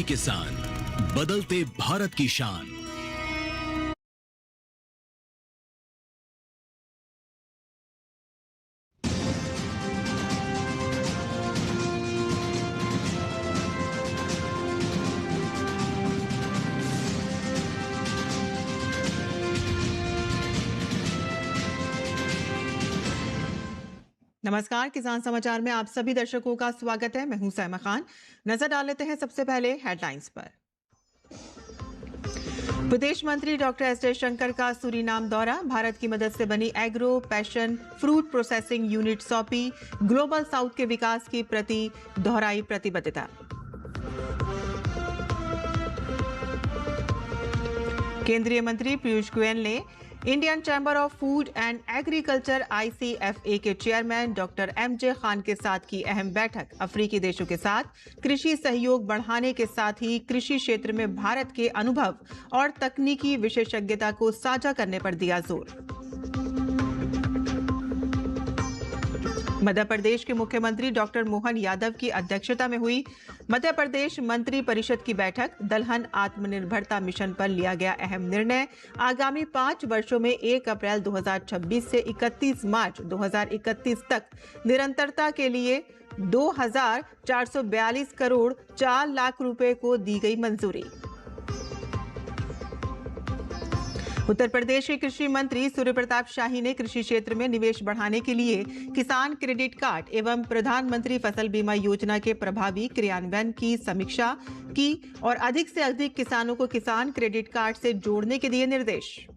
किसान, बदलते भारत की शान। नमस्कार, किसान समाचार में आप सभी दर्शकों का स्वागत है। मैं हूं सैमा खान। नजर डाल लेते हैं सबसे पहले हेडलाइंस पर। विदेश मंत्री डॉक्टर एस जयशंकर का सूरीनाम दौरा, भारत की मदद से बनी agro passion fruit processing unit सौंपी, ग्लोबल साउथ के विकास की प्रति दोहराई प्रतिबद्धता। केंद्रीय मंत्री पीयूष गोयल ने Indian chamber of food and agriculture ICFA के चेयरमैन डॉक्टर MJ खान के साथ की अहम बैठक। अफ्रीकी देशों के साथ कृषि सहयोग बढ़ाने के साथ ही कृषि क्षेत्र में भारत के अनुभव और तकनीकी विशेषज्ञता को साझा करने पर दिया जोर। मध्य प्रदेश के मुख्यमंत्री डॉक्टर मोहन यादव की अध्यक्षता में हुई मध्य प्रदेश मंत्री परिषद की बैठक। दलहन आत्मनिर्भरता मिशन पर लिया गया अहम निर्णय। आगामी 5 वर्षों में 1 अप्रैल 2026 से 31 मार्च 2031 तक निरंतरता के लिए 2,442 करोड़ 4 लाख रुपए को दी गई मंजूरी। उत्तर प्रदेश के कृषि मंत्री सूर्य प्रताप शाही ने कृषि क्षेत्र में निवेश बढ़ाने के लिए किसान क्रेडिट कार्ड एवं प्रधानमंत्री फसल बीमा योजना के प्रभावी क्रियान्वयन की समीक्षा की और अधिक से अधिक किसानों को किसान क्रेडिट कार्ड से जोड़ने के दिए निर्देश।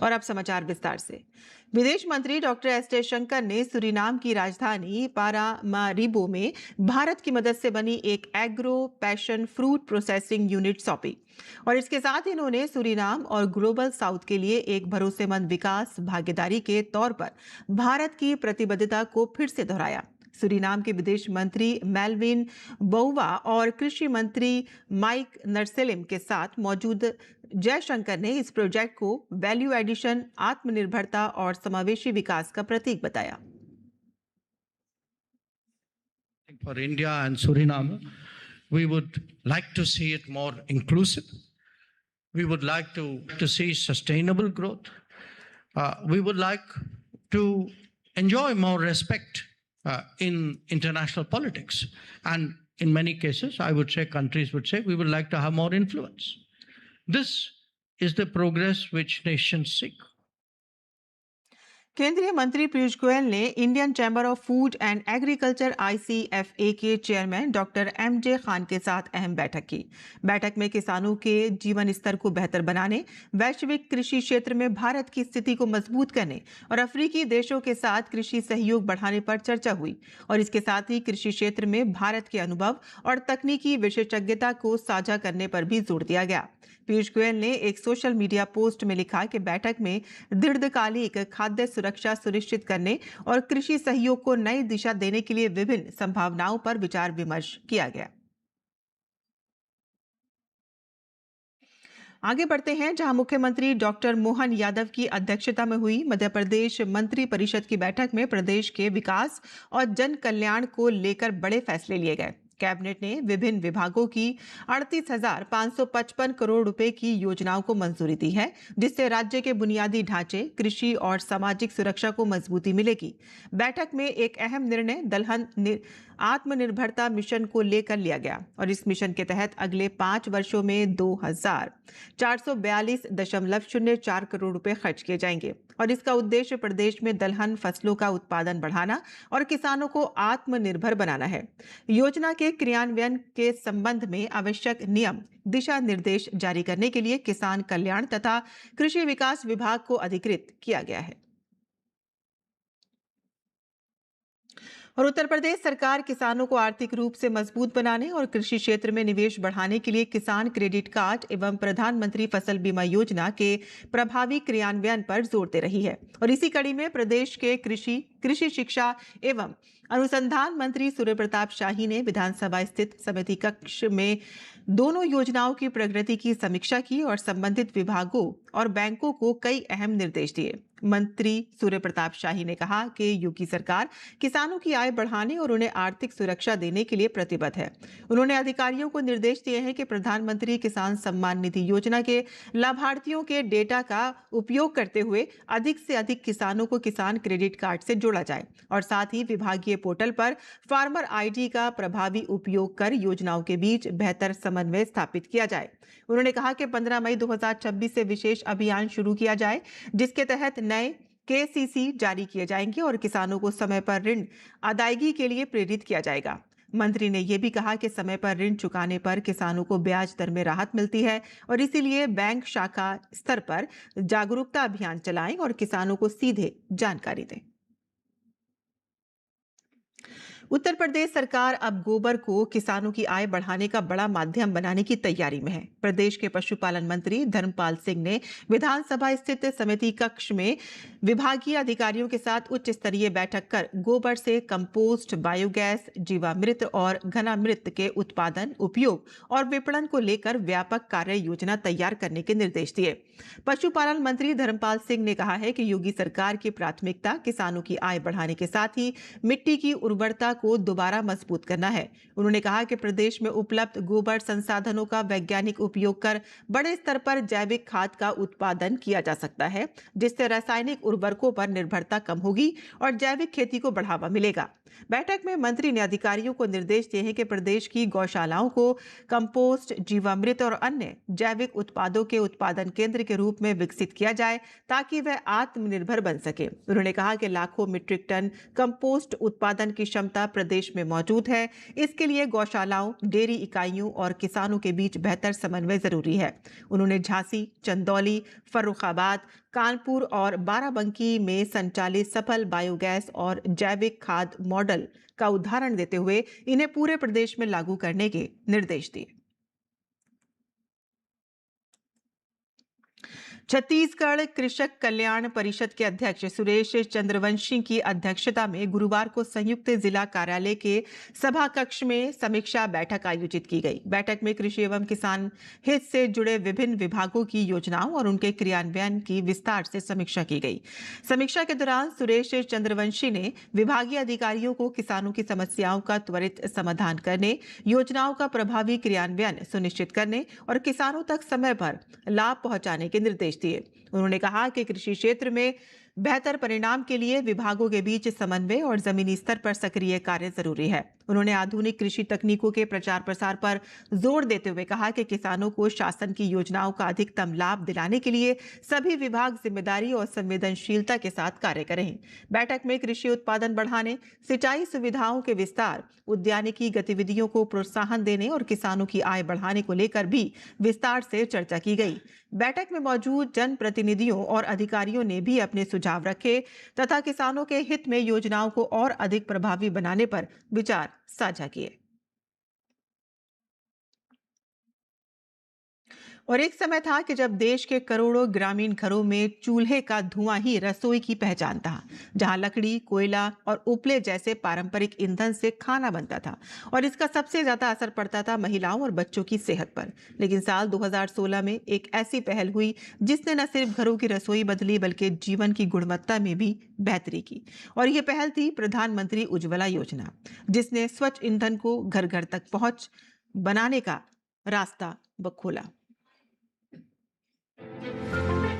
और अब समाचार विस्तार से। विदेश मंत्री डॉक्टर एस जयशंकर ने सूरीनाम की राजधानी पारामारिबो में भारत की मदद से बनी एक agro passion fruit processing unit सौंपी और इसके साथ ही इन्होंने सूरीनाम और ग्लोबल साउथ के लिए एक भरोसेमंद विकास भागीदारी के तौर पर भारत की प्रतिबद्धता को फिर से दोहराया। सूरीनाम के विदेश मंत्री मेल्विन बोउवा और कृषि मंत्री माइक नर्सेलिम के साथ मौजूद जयशंकर ने इस प्रोजेक्ट को वैल्यू एडिशन, आत्मनिर्भरता और समावेशी विकास का प्रतीक बताया। For India and Suriname, we would like to see it more inclusive. We would like to see sustainable growth. We would like to enjoy more respect in international politics. And in many cases, I would say, countries would say, we would like to have more influence. This is the progress which nations seek. केंद्रीय मंत्री पीयूष गोयल ने Indian chamber of food and agriculture ICFA के chairman doctor MJ Khan के साथ अहम बैठक की। बैठक में किसानों के जीवन स्तर को बेहतर बनाने, वैश्विक कृषि क्षेत्र में भारत की स्थिति को मजबूत करने और अफ्रीकी देशों के साथ कृषि सहयोग बढ़ाने पर चर्चा हुई और इसके साथ ही कृषि क्षेत्र में भारत के अनुभव और तकनीकी विशेषज्ञता को साझा करने पर भी जोर दिया गया। पीयूष गोयल ने एक सोशल मीडिया पोस्ट में लिखा कि बैठक में दीर्घकालिक खाद्य सुरक्षा सुनिश्चित करने और कृषि सहयोग को नई दिशा देने के लिए विभिन्न संभावनाओं पर विचार विमर्श किया गया। आगे बढ़ते हैं, जहां मुख्यमंत्री डॉक्टर मोहन यादव की अध्यक्षता में हुई मध्य प्रदेश मंत्री परिषद की बैठक में प्रदेश के विकास और जन कल्याण को लेकर बड़े फैसले लिए गए। कैबिनेट ने विभिन्न विभागों की 38,555 करोड़ रुपए की योजनाओं को मंजूरी दी है, जिससे राज्य के बुनियादी ढांचे, कृषि और सामाजिक सुरक्षा को मजबूती मिलेगी। बैठक में एक अहम निर्णय दलहन आत्मनिर्भरता मिशन को लेकर लिया गया और इस मिशन के तहत अगले 5 वर्षों में 2,442.04 करोड़ रुपए खर्च किए जाएंगे और इसका उद्देश्य प्रदेश में दलहन फसलों का उत्पादन बढ़ाना और किसानों को आत्मनिर्भर बनाना है। योजना के क्रियान्वयन के संबंध में आवश्यक नियम, दिशा निर्देश जारी करने के लिए किसान कल्याण तथा कृषि विकास विभाग को अधिकृत किया गया है। और उत्तर प्रदेश सरकार किसानों को आर्थिक रूप से मजबूत बनाने और कृषि क्षेत्र में निवेश बढ़ाने के लिए किसान क्रेडिट कार्ड एवं प्रधानमंत्री फसल बीमा योजना के प्रभावी क्रियान्वयन पर जोर दे रही है और इसी कड़ी में प्रदेश के कृषि शिक्षा एवं अनुसंधान मंत्री सूर्य प्रताप शाही ने विधानसभा स्थित समिति कक्ष में दोनों योजनाओं की प्रगति की समीक्षा की और संबंधित विभागों और बैंकों को कई अहम निर्देश दिए। मंत्री सूर्य प्रताप शाही ने कहा कि योगी सरकार किसानों की आय बढ़ाने और उन्हें आर्थिक सुरक्षा देने के लिए प्रतिबद्ध है। उन्होंने अधिकारियों को निर्देश दिए हैं कि प्रधानमंत्री किसान सम्मान निधि योजना के लाभार्थियों के डेटा का उपयोग करते हुए अधिक से अधिक किसानों को किसान क्रेडिट कार्ड से जोड़ा जाए और साथ ही विभागीय पोर्टल पर फार्मर आईडी का प्रभावी उपयोग कर योजनाओं के बीच बेहतर समन्वय स्थापित किया जाए। उन्होंने कहा कि 15 मई 2026 से विशेष अभियान शुरू किया जाए, जिसके तहत नए केसीसी जारी किए जाएंगे और किसानों को समय पर ऋण अदायगी के लिए प्रेरित किया जाएगा। मंत्री ने यह भी कहा कि समय पर ऋण चुकाने पर किसानों को ब्याज दर में राहत मिलती है और इसीलिए बैंक शाखा स्तर पर जागरूकता अभियान चलाएं और किसानों को सीधे जानकारी दें। उत्तर प्रदेश सरकार अब गोबर को किसानों की आय बढ़ाने का बड़ा माध्यम बनाने की तैयारी में है। प्रदेश के पशुपालन मंत्री धर्मपाल सिंह ने विधानसभा स्थित समिति कक्ष में विभागीय अधिकारियों के साथ उच्च स्तरीय बैठक कर गोबर से कंपोस्ट, बायोगैस, जीवामृत और घनामृत के उत्पादन, उपयोग और विपणन को लेकर व्यापक कार्य योजना तैयार करने के निर्देश दिए। पशुपालन मंत्री धर्मपाल सिंह ने कहा है कि योगी सरकार की प्राथमिकता किसानों की आय बढ़ाने के साथ ही मिट्टी की उर्वरता को दोबारा मजबूत करना है। उन्होंने कहा कि प्रदेश में उपलब्ध गोबर संसाधनों का वैज्ञानिक उपयोग कर बड़े स्तर पर जैविक खाद का उत्पादन किया जा सकता है, जिससे रासायनिक उर्वरकों पर निर्भरता कम होगी और जैविक खेती को बढ़ावा मिलेगा। बैठक में मंत्री ने अधिकारियों को निर्देश दिए हैं कि प्रदेश की गौशालाओं को कंपोस्ट, जीवामृत और अन्य जैविक उत्पादों के उत्पादन केंद्र के रूप में विकसित किया जाए ताकि वह आत्मनिर्भर बन सके। उन्होंने कहा कि लाखों मीट्रिक टन कंपोस्ट उत्पादन की क्षमता प्रदेश में मौजूद है। इसके लिए गौशालाओं, डेयरी इकाइयों और किसानों के बीच बेहतर समन्वय जरूरी है। उन्होंने झांसी, चंदौली, फर्रुखाबाद, कानपुर और बाराबंकी में संचालित सफल बायोगैस और जैविक खाद मॉडल का उदाहरण देते हुए इन्हें पूरे प्रदेश में लागू करने के निर्देश दिए। छत्तीसगढ़ कृषक कल्याण परिषद के अध्यक्ष सुरेश चंद्रवंशी की अध्यक्षता में गुरुवार को संयुक्त जिला कार्यालय के सभा कक्ष में समीक्षा बैठक आयोजित की गई। बैठक में कृषि एवं किसान हित से जुड़े विभिन्न विभागों की योजनाओं और उनके क्रियान्वयन की विस्तार से समीक्षा की गई। समीक्षा के दौरान सुरेश चंद्रवंशी ने विभागीय अधिकारियों को किसानों की समस्याओं का त्वरित समाधान करने, योजनाओं का प्रभावी क्रियान्वयन सुनिश्चित करने और किसानों तक समय पर लाभ पहुंचाने के निर्देश दिए। उन्होंने कहा कि कृषि क्षेत्र में बेहतर परिणाम के लिए विभागों के बीच समन्वय और जमीनी स्तर पर सक्रिय कार्य जरूरी है। उन्होंने आधुनिक कृषि तकनीकों के प्रचार प्रसार पर जोर देते हुए कहा कि किसानों को शासन की योजनाओं का अधिकतम लाभ दिलाने के लिए सभी विभाग जिम्मेदारी और संवेदनशीलता के साथ कार्य करें। बैठक में कृषि उत्पादन बढ़ाने, सिंचाई सुविधाओं के विस्तार, उद्यानिकी गतिविधियों को प्रोत्साहन देने और किसानों की आय बढ़ाने को लेकर भी विस्तार से चर्चा की गई। बैठक में मौजूद जनप्रतिनिधियों और अधिकारियों ने भी अपने सुझाव रखे तथा किसानों के हित में योजनाओं को और अधिक प्रभावी बनाने पर विचार साझा किए। और एक समय था कि जब देश के करोड़ों ग्रामीण घरों में चूल्हे का धुआं ही रसोई की पहचान था, जहां लकड़ी, कोयला और उपले जैसे पारंपरिक ईंधन से खाना बनता था और इसका सबसे ज्यादा असर पड़ता था महिलाओं और बच्चों की सेहत पर। लेकिन साल 2016 में एक ऐसी पहल हुई जिसने न सिर्फ घरों की रसोई बदली बल्कि जीवन की गुणवत्ता में भी बेहतरी की। और यह पहल थी प्रधानमंत्री उज्ज्वला योजना, जिसने स्वच्छ ईंधन को घर घर तक पहुंच बनाने का रास्ता खोला।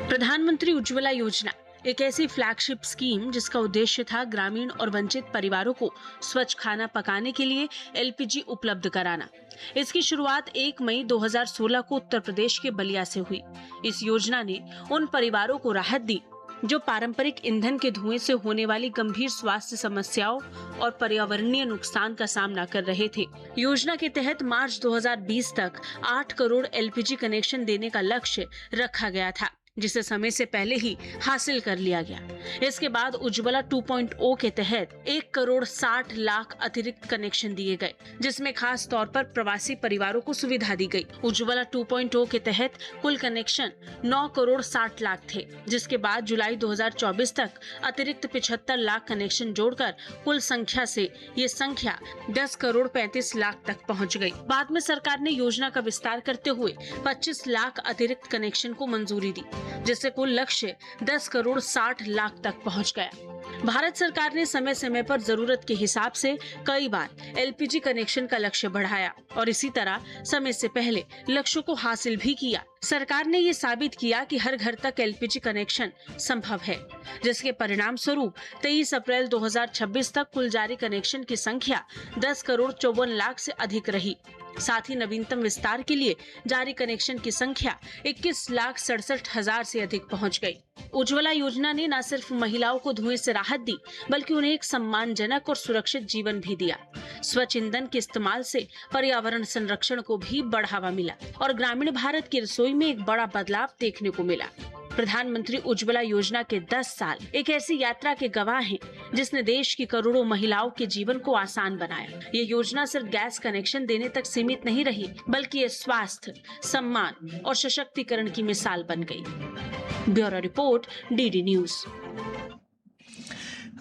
प्रधानमंत्री उज्ज्वला योजना एक ऐसी फ्लैगशिप स्कीम जिसका उद्देश्य था ग्रामीण और वंचित परिवारों को स्वच्छ खाना पकाने के लिए एलपीजी उपलब्ध कराना। इसकी शुरुआत 1 मई 2016 को उत्तर प्रदेश के बलिया से हुई। इस योजना ने उन परिवारों को राहत दी जो पारंपरिक ईंधन के धुएं से होने वाली गंभीर स्वास्थ्य समस्याओं और पर्यावरणीय नुकसान का सामना कर रहे थे। योजना के तहत मार्च 2020 तक 8 करोड़ एलपीजी कनेक्शन देने का लक्ष्य रखा गया था, जिसे समय से पहले ही हासिल कर लिया गया। इसके बाद उज्ज्वला 2.0 के तहत 1 करोड़ 60 लाख अतिरिक्त कनेक्शन दिए गए, जिसमें खास तौर पर प्रवासी परिवारों को सुविधा दी गई। उज्ज्वला 2.0 के तहत कुल कनेक्शन 9 करोड़ 60 लाख थे, जिसके बाद जुलाई 2024 तक अतिरिक्त 75 लाख कनेक्शन जोड़कर कुल संख्या से ये संख्या 10 करोड़ 35 लाख तक पहुँच गयी। बाद में सरकार ने योजना का विस्तार करते हुए 25 लाख अतिरिक्त कनेक्शन को मंजूरी दी। जिससे कुल लक्ष्य 10 करोड़ 60 लाख तक पहुंच गया। भारत सरकार ने समय समय पर जरूरत के हिसाब से कई बार एलपीजी कनेक्शन का लक्ष्य बढ़ाया और इसी तरह समय से पहले लक्ष्यों को हासिल भी किया। सरकार ने ये साबित किया कि हर घर तक एलपीजी कनेक्शन संभव है, जिसके परिणाम स्वरूप 23 अप्रैल 2026 तक कुल जारी कनेक्शन की संख्या 10 करोड़ 54 लाख से अधिक रही। साथ ही नवीनतम विस्तार के लिए जारी कनेक्शन की संख्या 21,67,000 से अधिक पहुंच गई। उज्ज्वला योजना ने न सिर्फ महिलाओं को धुएं से राहत दी, बल्कि उन्हें एक सम्मानजनक और सुरक्षित जीवन भी दिया। स्वच्छ ईंधन के इस्तेमाल से पर्यावरण संरक्षण को भी बढ़ावा मिला और ग्रामीण भारत की रसोई में एक बड़ा बदलाव देखने को मिला। प्रधानमंत्री उज्ज्वला योजना के 10 साल एक ऐसी यात्रा के गवाह हैं जिसने देश की करोड़ों महिलाओं के जीवन को आसान बनाया। ये योजना सिर्फ गैस कनेक्शन देने तक सीमित नहीं रही, बल्कि ये स्वास्थ्य, सम्मान और सशक्तिकरण की मिसाल बन गई। Bureau report, DD news.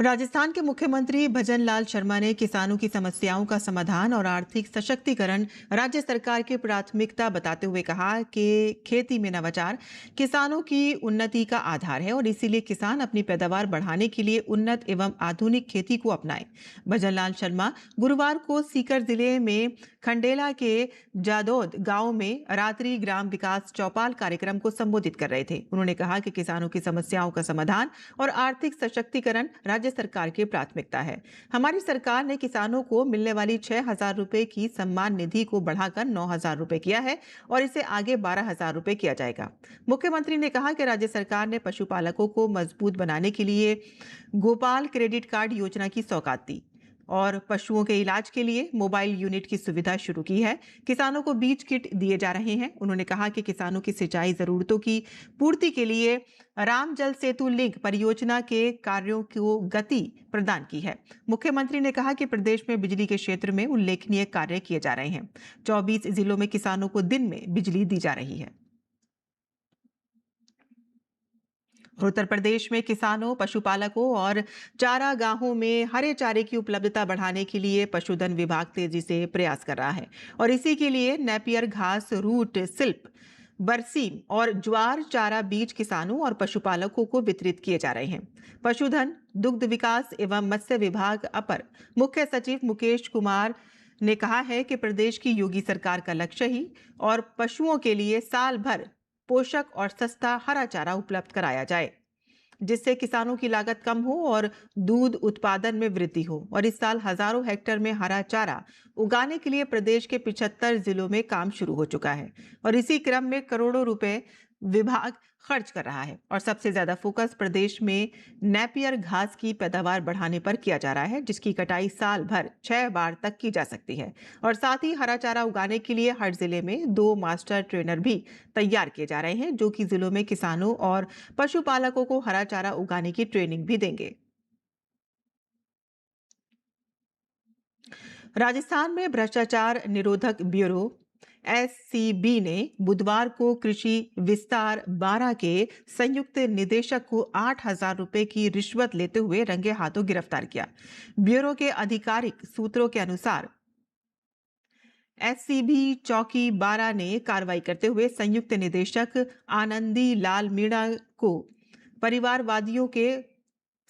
Rajasthan के मुख्यमंत्री भजन लाल शर्मा ने किसानों की समस्याओं का समाधान और आर्थिक सशक्तिकरण राज्य सरकार की प्राथमिकता बताते हुए कहा कि खेती में नवाचार किसानों की उन्नति का आधार है और इसीलिए किसान अपनी पैदावार बढ़ाने के लिए उन्नत एवं आधुनिक खेती को अपनाएं। भजन लाल शर्मा गुरुवार को सीकर जिले में खंडेला के जादौद गांव में रात्रि ग्राम विकास चौपाल कार्यक्रम को संबोधित कर रहे थे। उन्होंने कहा कि किसानों की समस्याओं का समाधान और आर्थिक सशक्तिकरण राज्य सरकार की प्राथमिकता है। हमारी सरकार ने किसानों को मिलने वाली 6,000 रुपए की सम्मान निधि को बढ़ाकर 9,000 रुपए किया है और इसे आगे 12,000 रुपए किया जाएगा। मुख्यमंत्री ने कहा कि राज्य सरकार ने पशुपालकों को मजबूत बनाने के लिए गोपाल क्रेडिट कार्ड योजना की सौगात दी और पशुओं के इलाज के लिए मोबाइल यूनिट की सुविधा शुरू की है। किसानों को बीज किट दिए जा रहे हैं। उन्होंने कहा कि किसानों की सिंचाई जरूरतों की पूर्ति के लिए राम जल सेतु लिंक परियोजना के कार्यों को गति प्रदान की है। मुख्यमंत्री ने कहा कि प्रदेश में बिजली के क्षेत्र में उल्लेखनीय कार्य किए जा रहे हैं। 24 जिलों में किसानों को दिन में बिजली दी जा रही है। उत्तर प्रदेश में किसानों, पशुपालकों और चारागाहों में हरे चारे की उपलब्धता बढ़ाने के लिए पशुधन विभाग तेजी से प्रयास कर रहा है और इसी के लिए नेपियर घास, रूट सिल्प, बरसीम और ज्वार चारा बीज किसानों और पशुपालकों को वितरित किए जा रहे हैं। पशुधन, दुग्ध विकास एवं मत्स्य विभाग अपर मुख्य सचिव मुकेश कुमार ने कहा है कि प्रदेश की योगी सरकार का लक्ष्य ही और पशुओं के लिए साल भर पोषक और सस्ता हरा चारा उपलब्ध कराया जाए, जिससे किसानों की लागत कम हो और दूध उत्पादन में वृद्धि हो। और इस साल हजारों हेक्टेयर में हरा चारा उगाने के लिए प्रदेश के 75 जिलों में काम शुरू हो चुका है और इसी क्रम में करोड़ों रुपए विभाग खर्च कर रहा है और सबसे ज्यादा फोकस प्रदेश में नेपियर घास की पैदावार बढ़ाने पर किया जा रहा है, जिसकी कटाई साल भर 6 बार तक की जा सकती है। और साथ ही हरा चारा उगाने के लिए हर जिले में 2 मास्टर ट्रेनर भी तैयार किए जा रहे हैं, जो कि जिलों में किसानों और पशुपालकों को हरा चारा उगाने की ट्रेनिंग भी देंगे। राजस्थान में भ्रष्टाचार निरोधक ब्यूरो एससीबी ने बुधवार को कृषि विस्तार 12 के संयुक्त निदेशक को 8,000 रुपए की रिश्वत लेते हुए रंगे हाथों गिरफ्तार किया। ब्यूरो के आधिकारिक सूत्रों के अनुसार एससीबी चौकी 12 ने कार्रवाई करते हुए संयुक्त निदेशक आनंदी लाल मीणा को परिवारवादियों के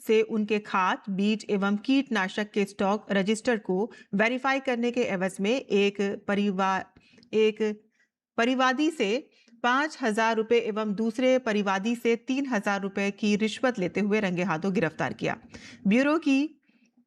से उनके खाद, बीज एवं कीटनाशक के स्टॉक रजिस्टर को वेरीफाई करने के एवज में एक परिवादी से 5,000 रुपए एवं दूसरे परिवादी से 3,000 रुपए की रिश्वत लेते हुए रंगे हाथों गिरफ्तार किया। ब्यूरो की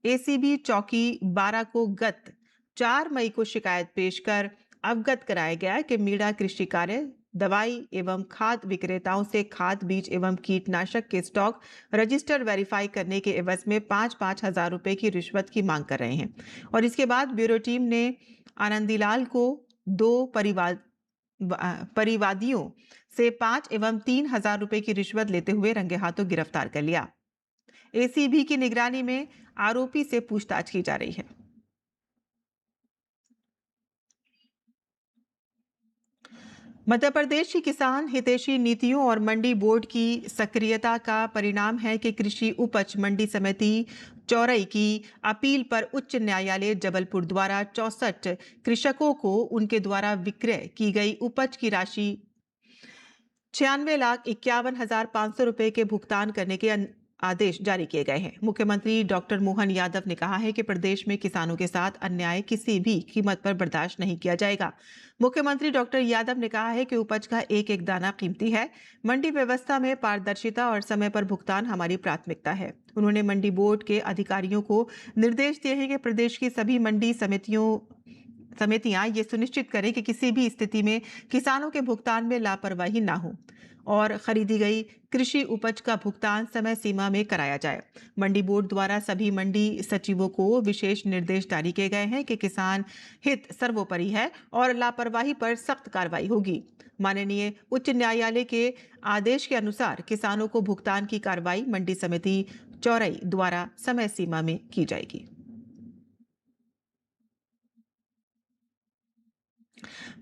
एसीबी चौकी 12 को गत 4 मई को शिकायत पेश कर अवगत कराया गया कि मीणा कृषि कार्य, दवाई एवं खाद विक्रेताओं से खाद, बीज एवं कीटनाशक के स्टॉक रजिस्टर वेरीफाई करने के एवज में 5,000 रुपए की रिश्वत की मांग कर रहे हैं। और इसके बाद ब्यूरो टीम ने आनंदीलाल को 2 परिवादियों से 5 एवं 3,000 रुपए की रिश्वत लेते हुए रंगे हाथों गिरफ्तार कर लिया। एसीबी की निगरानी में आरोपी से पूछताछ की जा रही है। मध्य प्रदेश की किसान हितैषी नीतियों और मंडी बोर्ड की सक्रियता का परिणाम है कि कृषि उपज मंडी समिति चौरई की अपील पर उच्च न्यायालय जबलपुर द्वारा 64 कृषकों को उनके द्वारा विक्रय की गई उपज की राशि 96,51,500 रुपए के भुगतान करने के आदेश जारी किए गए हैं। मुख्यमंत्री डॉक्टर मोहन यादव ने कहा है कि प्रदेश में किसानों के साथ अन्याय किसी भी कीमत पर बर्दाश्त नहीं किया जाएगा। मुख्यमंत्री डॉक्टर यादव ने कहा है कि उपज का एक एक दाना कीमती है। मंडी व्यवस्था में पारदर्शिता और समय पर भुगतान हमारी प्राथमिकता है। उन्होंने मंडी बोर्ड के अधिकारियों को निर्देश दिए हैं कि प्रदेश की सभी मंडी समितियां ये सुनिश्चित करें कि किसी भी स्थिति में किसानों के भुगतान में लापरवाही ना हो और खरीदी गई कृषि उपज का भुगतान समय सीमा में कराया जाए। मंडी बोर्ड द्वारा सभी मंडी सचिवों को विशेष निर्देश जारी किए गए हैं कि किसान हित सर्वोपरि है और लापरवाही पर सख्त कार्रवाई होगी। माननीय उच्च न्यायालय के आदेश के अनुसार किसानों को भुगतान की कार्रवाई मंडी समिति चौरई द्वारा समय सीमा में की जाएगी।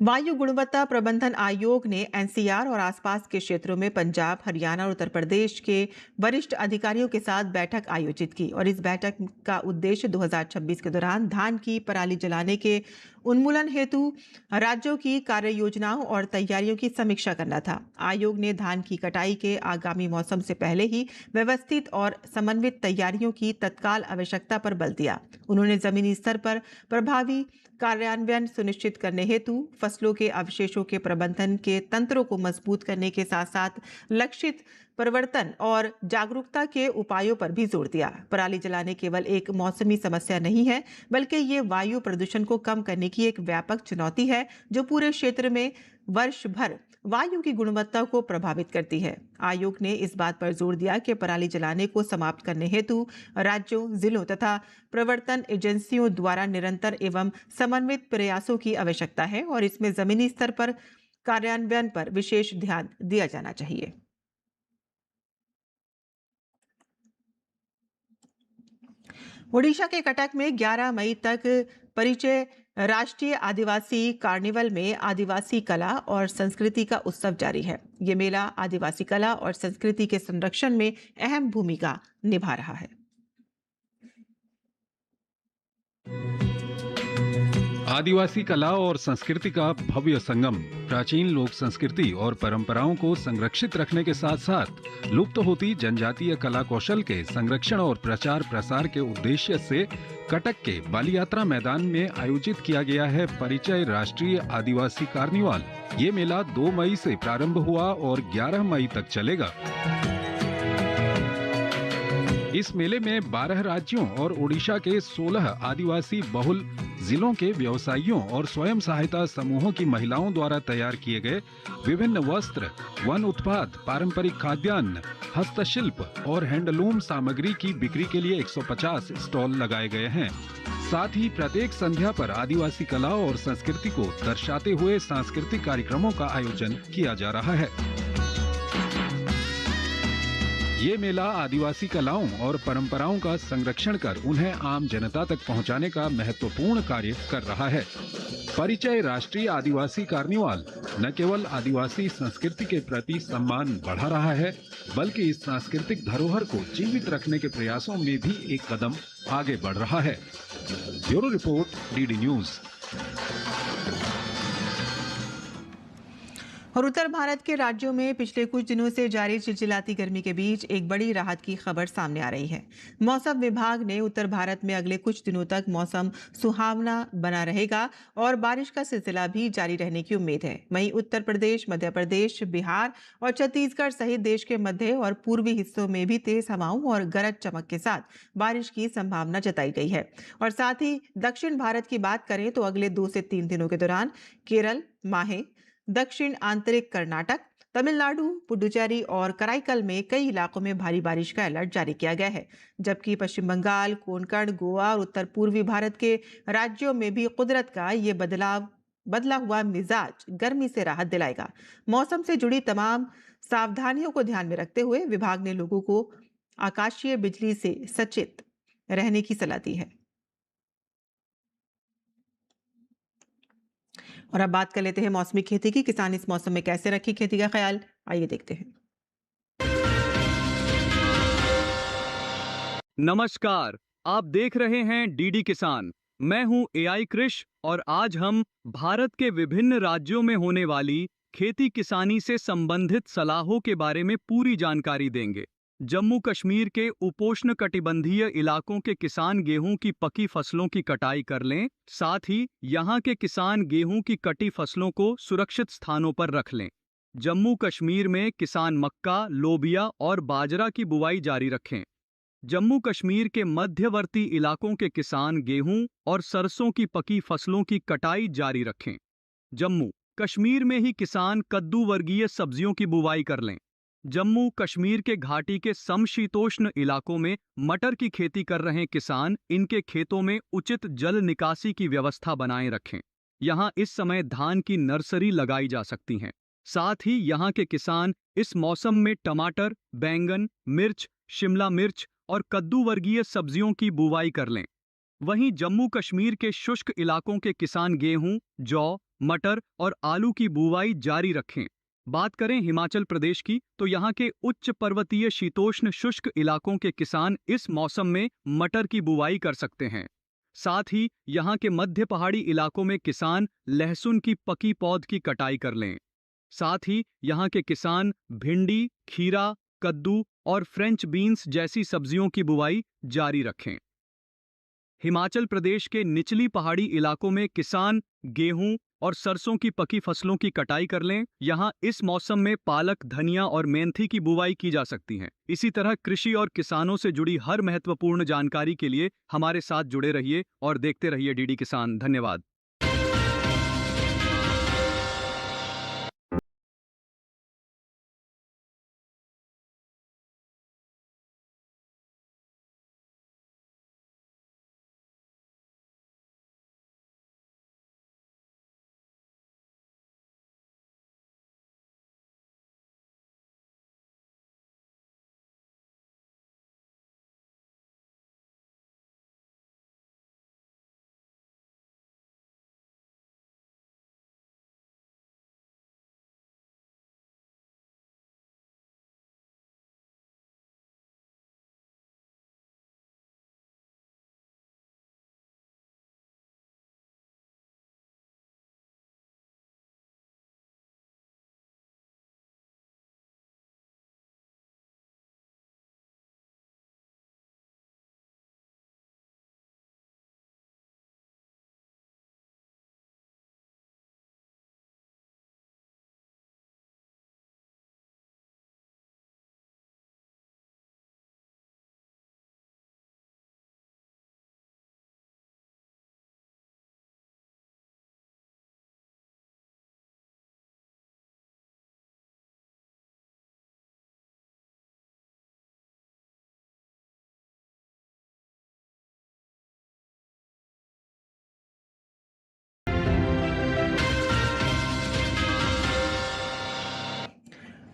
वायु गुणवत्ता प्रबंधन आयोग ने एनसीआर और आसपास के क्षेत्रों में पंजाब, हरियाणा और उत्तर प्रदेश के वरिष्ठ अधिकारियों के साथ बैठक आयोजित की और इस बैठक का उद्देश्य 2026 के दौरान धान की पराली जलाने के उन्मूलन हेतु राज्यों की कार्य योजनाओं और तैयारियों की समीक्षा करना था। आयोग ने धान की कटाई के आगामी मौसम से पहले ही व्यवस्थित और समन्वित तैयारियों की तत्काल आवश्यकता पर बल दिया। उन्होंने जमीनी स्तर पर प्रभावी कार्यान्वयन सुनिश्चित करने हेतु फसलों के अवशेषों के प्रबंधन के तंत्रों को मजबूत करने के साथ साथ लक्षित परिवर्तन और जागरूकता के उपायों पर भी जोर दिया। पराली जलाने केवल एक मौसमी समस्या नहीं है, बल्कि ये वायु प्रदूषण को कम करने की एक व्यापक चुनौती है जो पूरे क्षेत्र में वर्ष भर वायु की गुणवत्ता को प्रभावित करती है। आयोग ने इस बात पर जोर दिया कि पराली जलाने को समाप्त करने हेतु राज्यों, जिलों तथा प्रवर्तन एजेंसियों द्वारा निरंतर एवं समन्वित प्रयासों की आवश्यकता है और इसमें जमीनी स्तर पर कार्यान्वयन पर विशेष ध्यान दिया जाना चाहिए। ओडिशा के कटक में 11 मई तक परिचय राष्ट्रीय आदिवासी कार्निवल में आदिवासी कला और संस्कृति का उत्सव जारी है। ये मेला आदिवासी कला और संस्कृति के संरक्षण में अहम भूमिका निभा रहा है। आदिवासी कला और संस्कृति का भव्य संगम प्राचीन लोक संस्कृति और परंपराओं को संरक्षित रखने के साथ साथ लुप्त होती जनजातीय कला कौशल के संरक्षण और प्रचार प्रसार के उद्देश्य से कटक के बालियात्रा मैदान में आयोजित किया गया है परिचय राष्ट्रीय आदिवासी कार्निवाल। ये मेला 2 मई से प्रारंभ हुआ और 11 मई तक चलेगा। इस मेले में 12 राज्यों और ओडिशा के 16 आदिवासी बहुल जिलों के व्यवसायियों और स्वयं सहायता समूहों की महिलाओं द्वारा तैयार किए गए विभिन्न वस्त्र, वन उत्पाद, पारंपरिक खाद्यान्न, हस्तशिल्प और हैंडलूम सामग्री की बिक्री के लिए 150 स्टॉल लगाए गए हैं। साथ ही प्रत्येक संध्या पर आदिवासी कला और संस्कृति को दर्शाते हुए सांस्कृतिक कार्यक्रमों का आयोजन किया जा रहा है। ये मेला आदिवासी कलाओं और परंपराओं का संरक्षण कर उन्हें आम जनता तक पहुंचाने का महत्वपूर्ण कार्य कर रहा है। परिचय राष्ट्रीय आदिवासी कार्निवाल न केवल आदिवासी संस्कृति के प्रति सम्मान बढ़ा रहा है, बल्कि इस सांस्कृतिक धरोहर को जीवित रखने के प्रयासों में भी एक कदम आगे बढ़ रहा है। Bureau report, DD news. और उत्तर भारत के राज्यों में पिछले कुछ दिनों से जारी चिलचिलाती गर्मी के बीच एक बड़ी राहत की खबर सामने आ रही है। मौसम विभाग ने उत्तर भारत में अगले कुछ दिनों तक मौसम सुहावना बना रहेगा और बारिश का सिलसिला भी जारी रहने की उम्मीद है। वहीं उत्तर प्रदेश, मध्य प्रदेश, बिहार और छत्तीसगढ़ सहित देश के मध्य और पूर्वी हिस्सों में भी तेज हवाओं और गरज चमक के साथ बारिश की संभावना जताई गई है। और साथ ही दक्षिण भारत की बात करें तो अगले 2 से 3 दिनों के दौरान केरल, माहे, दक्षिण आंतरिक कर्नाटक, तमिलनाडु, पुडुचेरी और कराईकल में कई इलाकों में भारी बारिश का अलर्ट जारी किया गया है, जबकि पश्चिम बंगाल, कोंकण, गोवा और उत्तर पूर्वी भारत के राज्यों में भी कुदरत का ये बदला हुआ मिजाज गर्मी से राहत दिलाएगा। मौसम से जुड़ी तमाम सावधानियों को ध्यान में रखते हुए विभाग ने लोगों को आकाशीय बिजली से सचेत रहने की सलाह दी है। और अब बात कर लेते हैं मौसमी खेती की। किसान इस मौसम में कैसे रखें खेती का ख्याल, आइए देखते हैं। नमस्कार, आप देख रहे हैं डीडी किसान। मैं हूं एआई कृष और आज हम भारत के विभिन्न राज्यों में होने वाली खेती किसानी से संबंधित सलाहों के बारे में पूरी जानकारी देंगे। जम्मू कश्मीर के उपोष्ण कटिबंधीय इलाकों के किसान गेहूं की पकी फसलों की कटाई कर लें, साथ ही यहां के किसान गेहूं की कटी फसलों को सुरक्षित स्थानों पर रख लें। जम्मू कश्मीर में किसान मक्का, लोबिया और बाजरा की बुवाई जारी रखें। जम्मू कश्मीर के मध्यवर्ती इलाकों के किसान गेहूं और सरसों की पकी फसलों की कटाई जारी रखें। जम्मू कश्मीर में ही किसान कद्दू वर्गीय सब्जियों की बुवाई कर लें। जम्मू कश्मीर के घाटी के समशीतोष्ण इलाकों में मटर की खेती कर रहे किसान इनके खेतों में उचित जल निकासी की व्यवस्था बनाए रखें। यहां इस समय धान की नर्सरी लगाई जा सकती हैं। साथ ही यहां के किसान इस मौसम में टमाटर, बैंगन, मिर्च, शिमला मिर्च और कद्दू वर्गीय सब्जियों की बुवाई कर लें। वहीं जम्मू कश्मीर के शुष्क इलाकों के किसान गेहूं, जौ, मटर और आलू की बुवाई जारी रखें। बात करें हिमाचल प्रदेश की, तो यहाँ के उच्च पर्वतीय शीतोष्ण शुष्क इलाकों के किसान इस मौसम में मटर की बुवाई कर सकते हैं। साथ ही यहाँ के मध्य पहाड़ी इलाकों में किसान लहसुन की पकी पौध की कटाई कर लें। साथ ही यहाँ के किसान भिंडी, खीरा, कद्दू और फ्रेंच बीन्स जैसी सब्जियों की बुवाई जारी रखें। हिमाचल प्रदेश के निचली पहाड़ी इलाकों में किसान गेहूं और सरसों की पकी फसलों की कटाई कर लें। यहां इस मौसम में पालक, धनिया और मेंथी की बुवाई की जा सकती है। इसी तरह कृषि और किसानों से जुड़ी हर महत्वपूर्ण जानकारी के लिए हमारे साथ जुड़े रहिए और देखते रहिए डीडी किसान। धन्यवाद।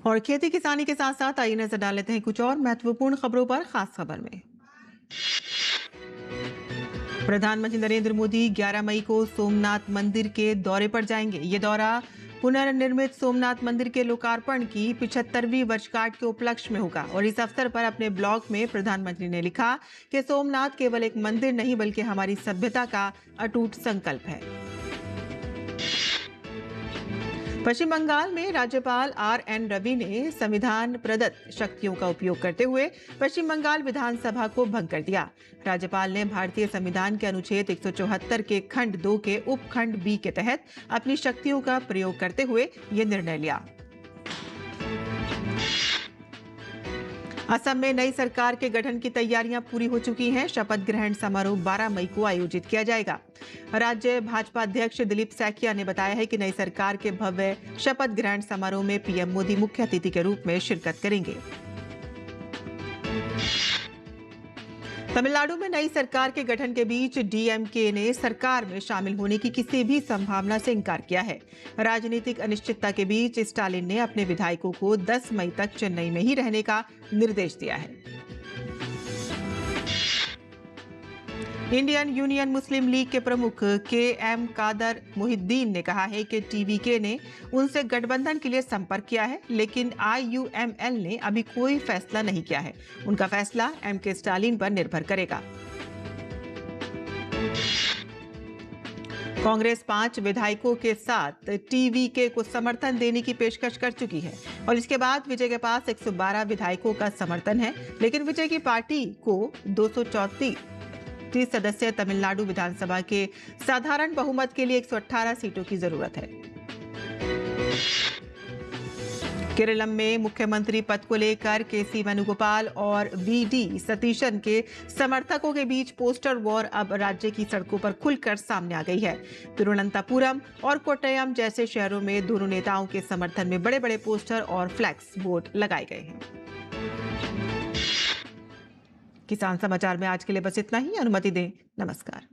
और खेती किसानी के साथ साथ आइए नजर डाल लेते हैं कुछ और महत्वपूर्ण खबरों पर। खास खबर में प्रधानमंत्री नरेंद्र मोदी 11 मई को सोमनाथ मंदिर के दौरे पर जाएंगे। ये दौरा पुनर्निर्मित सोमनाथ मंदिर के लोकार्पण की 75वीं वर्षगांठ के उपलक्ष्य में होगा। और इस अवसर पर अपने ब्लॉग में प्रधानमंत्री ने लिखा कि सोमनाथ केवल एक मंदिर नहीं बल्कि हमारी सभ्यता का अटूट संकल्प है। पश्चिम बंगाल में राज्यपाल RN रवि ने संविधान प्रदत्त शक्तियों का उपयोग करते हुए पश्चिम बंगाल विधानसभा को भंग कर दिया। राज्यपाल ने भारतीय संविधान के अनुच्छेद 174 के खंड 2 के उपखंड B के तहत अपनी शक्तियों का प्रयोग करते हुए ये निर्णय लिया। असम में नई सरकार के गठन की तैयारियां पूरी हो चुकी हैं। शपथ ग्रहण समारोह 12 मई को आयोजित किया जाएगा। राज्य भाजपा अध्यक्ष दिलीप सैकिया ने बताया है कि नई सरकार के भव्य शपथ ग्रहण समारोह में पीएम मोदी मुख्य अतिथि के रूप में शिरकत करेंगे। तमिलनाडु में नई सरकार के गठन के बीच डीएमके ने सरकार में शामिल होने की किसी भी संभावना से इनकार किया है। राजनीतिक अनिश्चितता के बीच स्टालिन ने अपने विधायकों को 10 मई तक चेन्नई में ही रहने का निर्देश दिया है। इंडियन यूनियन मुस्लिम लीग के प्रमुख KM कादर मोहिद्दीन ने कहा है कि TVK ने उनसे गठबंधन के लिए संपर्क किया है, लेकिन IUML ने अभी कोई फैसला नहीं किया है। उनका फैसला MK स्टालिन पर निर्भर करेगा। कांग्रेस 5 विधायकों के साथ टीवीके को समर्थन देने की पेशकश कर चुकी है और इसके बाद विजय के पास 112 विधायकों का समर्थन है, लेकिन विजय की पार्टी को 234 सदस्य तमिलनाडु विधानसभा के साधारण बहुमत के लिए 118 सीटों की जरूरत है। केरलम में मुख्यमंत्री पद को लेकर केसी वेणुगोपाल और वीडी सतीशन के समर्थकों के बीच पोस्टर वॉर अब राज्य की सड़कों पर खुलकर सामने आ गई है। तिरुवनंतपुरम और कोट्टयम जैसे शहरों में दोनों नेताओं के समर्थन में बड़े बड़े पोस्टर और फ्लैक्स बोर्ड लगाए गए हैं। किसान समाचार में आज के लिए बस इतना ही। अनुमति दें। नमस्कार।